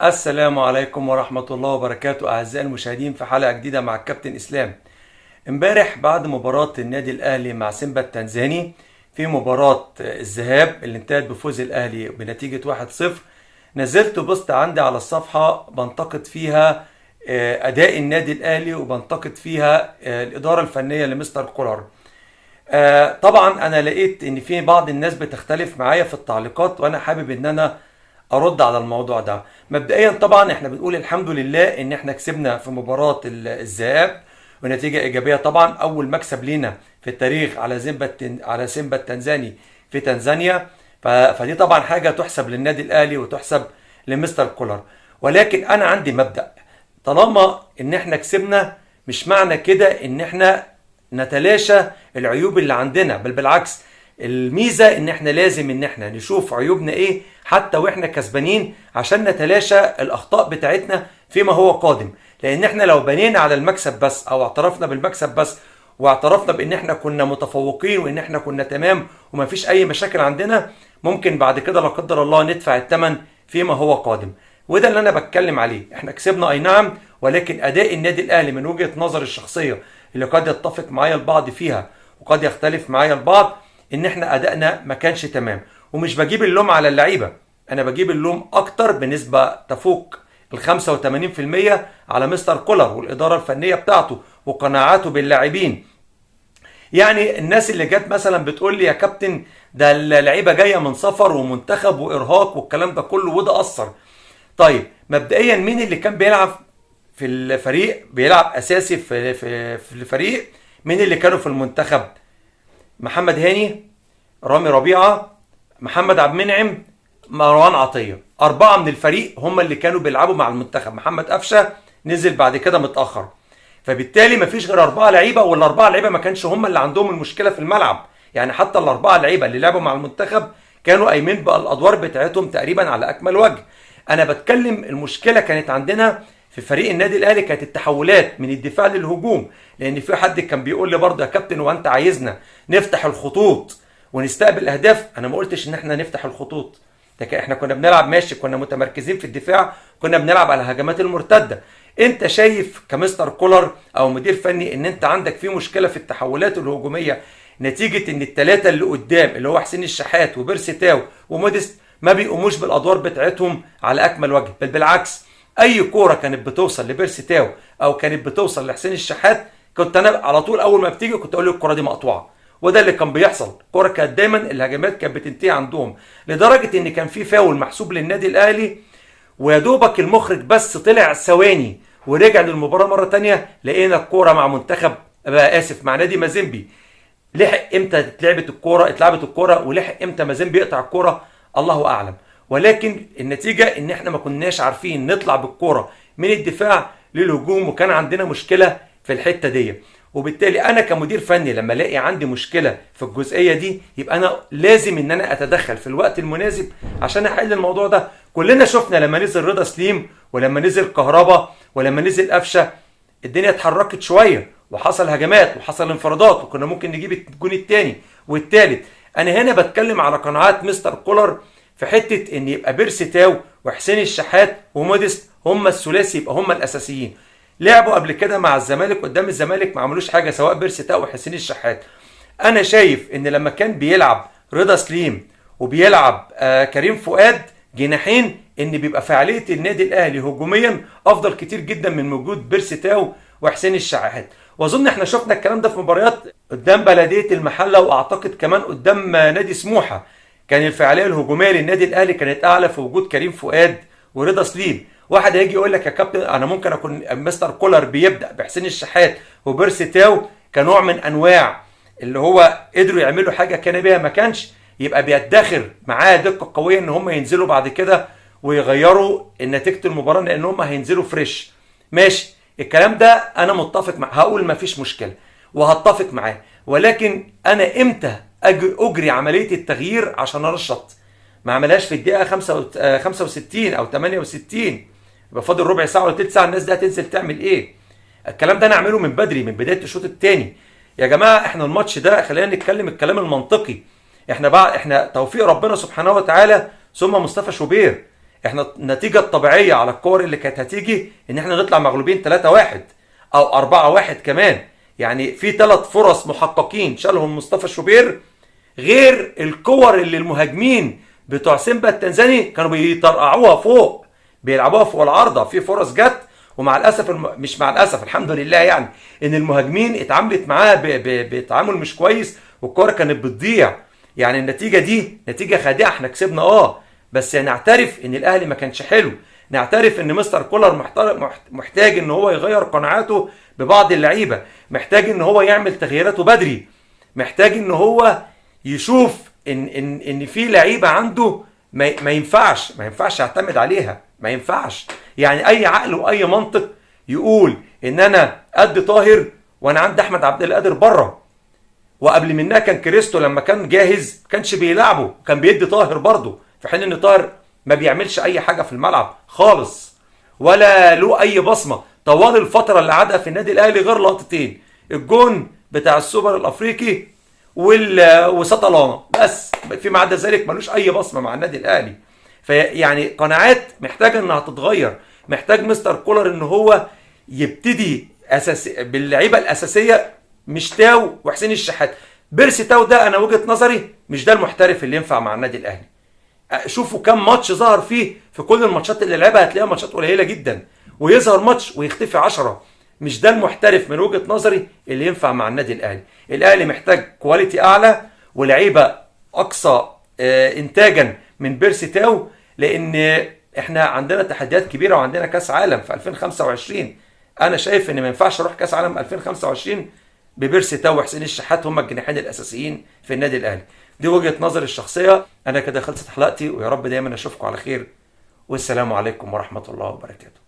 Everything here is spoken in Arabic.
السلام عليكم ورحمة الله وبركاته أعزائي المشاهدين في حلقة جديدة مع الكابتن إسلام. امبارح بعد مباراة النادي الأهلي مع سيمبا التنزاني في مباراة الذهاب اللي انتهت بفوز الأهلي بنتيجة 1-0، نزلت بوست عندي على الصفحة بنتقد فيها أداء النادي الأهلي وبنتقد فيها الإدارة الفنية لمستر كولر. طبعا أنا لقيت إن في بعض الناس بتختلف معايا في التعليقات، وأنا حابب إن أنا ارد على الموضوع ده. مبدئيا طبعا احنا بنقول الحمد لله ان احنا كسبنا في مباراة الذهاب ونتيجة ايجابية، طبعا اول مكسب لينا في التاريخ على سيمبا التنزاني في تنزانيا. فدي طبعا حاجة تحسب للنادي الاهلي وتحسب لمستر كولر. ولكن انا عندي مبدأ، طالما ان احنا كسبنا مش معنى كده ان احنا نتلاشى العيوب اللي عندنا، بل بالعكس، الميزة ان احنا لازم ان احنا نشوف عيوبنا ايه حتى واحنا كسبانين عشان نتلاشى الاخطاء بتاعتنا فيما هو قادم. لان احنا لو بنينا على المكسب بس او اعترفنا بالمكسب بس واعترفنا بان احنا كنا متفوقين وان احنا كنا تمام ومفيش اي مشاكل عندنا، ممكن بعد كده لا قدر الله ندفع الثمن فيما هو قادم. وده اللي انا بتكلم عليه. احنا كسبنا اي نعم، ولكن اداء النادي الاهلي من وجهة نظري الشخصية اللي قد يتفق معايا البعض فيها وقد يختلف معايا البعض، ان احنا ادائنا ما كانش تمام. ومش بجيب اللوم على اللعيبه، انا بجيب اللوم اكتر بنسبه تفوق ال 85% على مستر كولر والاداره الفنيه بتاعته وقناعاته باللاعبين. يعني الناس اللي جت مثلا بتقول لي يا كابتن ده اللعيبه جايه من سفر ومنتخب وارهاق والكلام ده كله وده اثر. طيب مبدئيا مين اللي كان بيلعب في الفريق، بيلعب اساسي في الفريق؟ مين اللي كانوا في المنتخب؟ محمد هاني، رامي ربيعة، محمد عبد المنعم، مروان عطية. 4 من الفريق هم اللي كانوا بيلعبوا مع المنتخب. محمد قفشة نزل بعد كده متأخر. فبالتالي مفيش غير 4 لعيبة، والأربعة لعيبة ما كانش هم اللي عندهم المشكلة في الملعب. يعني حتى ال4 لعيبة اللي لعبوا مع المنتخب كانوا قايمين بقى الأدوار بتاعتهم تقريبا على أكمل وجه. أنا بتكلم المشكلة كانت عندنا في فريق النادي الاهلي كانت التحولات من الدفاع للهجوم. لان في حد كان بيقول لي برضه يا كابتن وانت عايزنا نفتح الخطوط ونستقبل اهداف. انا ما قلتش ان احنا نفتح الخطوط، لكن احنا كنا بنلعب ماشي، كنا متمركزين في الدفاع، كنا بنلعب على الهجمات المرتده. انت شايف كمستر كولر او مدير فني ان انت عندك في مشكله في التحولات الهجوميه نتيجه ان الثلاثه اللي قدام اللي هو حسين الشحات وبيرسي تاو وموديست ما بيقوموش بالادوار بتاعتهم على اكمل وجه، بل بالعكس. اي كوره كانت بتوصل لبيرسي تاو او كانت بتوصل لحسين الشحات كنت انا على طول اول ما بتيجي كنت اقول له الكوره دي مقطوعه. وده اللي كان بيحصل. الكوره كانت دايما الهجمات كانت بتنتهي عندهم، لدرجه ان كان في فاول محسوب للنادي الاهلي ويا دوبك المخرج بس طلع ثواني ورجع للمباراه مره ثانيه، لقينا الكوره مع منتخب مع نادي مازيمبي. لحق امتى اتلعبت الكوره ولحق امتى مازيمبي يقطع الكوره الله اعلم. ولكن النتيجه ان احنا ما كناش عارفين نطلع بالكوره من الدفاع للهجوم، وكان عندنا مشكله في الحته دي. وبالتالي انا كمدير فني لما الاقي عندي مشكله في الجزئيه دي يبقى انا لازم ان انا اتدخل في الوقت المناسب عشان احل الموضوع ده. كلنا شفنا لما نزل رضا سليم ولما نزل كهربا ولما نزل قفشه الدنيا اتحركت شويه وحصل هجمات وحصل انفرادات وكنا ممكن نجيب الجون الثاني والثالث. انا هنا بتكلم على قناعات مستر كولر في حته ان يبقى بيرسي تاو وحسين الشحات وموديست هم الثلاثي، يبقى هم الاساسيين. لعبوا قبل كده مع الزمالك قدام الزمالك ما عملوش حاجه سواء بيرسي تاو وحسين الشحات. انا شايف ان لما كان بيلعب رضا سليم وبيلعب كريم فؤاد جناحين ان بيبقى فعاليه النادي الاهلي هجوميا افضل كتير جدا من وجود بيرسي تاو وحسين الشحات. واظن احنا شفنا الكلام ده في مباريات قدام بلديه المحله، واعتقد كمان قدام نادي سموحه كان الفعاليه الهجوميه للنادي الاهلي كانت اعلى في وجود كريم فؤاد ورضا سليم. واحد هيجي يقول لك يا كابتن انا ممكن اكون مستر كولر بيبدا بحسين الشحات وبيرسي تاو كنوع من انواع اللي هو قدروا يعملوا حاجه كان بيها، ما كانش يبقى بيدخر معاه دقه قويه ان هم ينزلوا بعد كده ويغيروا نتيجه المباراه لان هم هينزلوا فريش. ماشي، الكلام ده انا متفق معاه، هقول ما فيش مشكله وهتفق معاه. ولكن انا امتى اجري عمليه التغيير عشان ارشط؟ ما عملهاش في الدقيقه 65 او 68 يبقى فاضل ربع ساعه ولا تلت ساعه، الناس دي هتنزل تعمل ايه؟ الكلام ده انا اعمله من بدري من بدايه الشوط الثاني. يا جماعه احنا الماتش ده خلينا نتكلم الكلام المنطقي. احنا توفيق ربنا سبحانه وتعالى ثم مصطفى شوبير. احنا النتيجه الطبيعيه على الكور اللي كانت هتيجي ان احنا نطلع مغلوبين 3-1 او 4-1 كمان. يعني في 3 فرص محققين شالهم مصطفى شوبير، غير الكور اللي المهاجمين بتوع سيمبا التنزاني كانوا بيطرقعوها فوق، بيلعبوها فوق العارضه. في فرص جت، ومع الاسف مش مع الاسف، الحمد لله يعني ان المهاجمين اتعاملت معاها بتعامل مش كويس، والكوره كانت بتضيع. يعني النتيجه دي نتيجه خادعه، احنا كسبنا بس نعترف ان الاهلي ما كانش حلو، نعترف ان مستر كولر محتاج ان هو يغير قناعاته ببعض اللعيبه، محتاج ان هو يعمل تغييراته بدري، محتاج ان هو يشوف ان في لعيبه عنده ما ينفعش يعتمد عليها، ما ينفعش. يعني اي عقل واي منطق يقول ان انا قد طاهر وانا عندي احمد عبد القادر بره، وقبل منها كان كريستو لما كان جاهز ما كانش بيلعبه، كان بيدي طاهر برضه، في حين ان طاهر ما بيعملش اي حاجه في الملعب خالص، ولا له اي بصمه طوال الفتره اللي قعدها في النادي الاهلي، غير لقطتين: الجون بتاع السوبر الافريقي وسطلانه، بس فيما عدا ذلك ملوش اي بصمه مع النادي الاهلي. فيعني قناعات محتاجه انها تتغير، محتاج مستر كولر ان هو يبتدي باللعيبه الاساسيه، مش تاو وحسين الشحات. بيرسي تاو ده انا وجهه نظري مش ده المحترف اللي ينفع مع النادي الاهلي. شوفوا كم ماتش ظهر فيه، في كل الماتشات اللي لعبها هتلاقيها ماتشات قليله جدا، ويظهر ماتش ويختفي 10. مش ده المحترف من وجهه نظري اللي ينفع مع النادي الاهلي. الاهلي محتاج كواليتي اعلى ولعيبه اقصى انتاجا من بيرسي تاو، لان احنا عندنا تحديات كبيره وعندنا كاس عالم في 2025. انا شايف ان ما ينفعش اروح كاس عالم 2025 ببيرسي تاو وحسين الشحات هم الجناحين الاساسيين في النادي الاهلي. دي وجهه نظري الشخصيه. انا كده خلصت حلقتي، ويا رب دايما اشوفكم على خير، والسلام عليكم ورحمه الله وبركاته.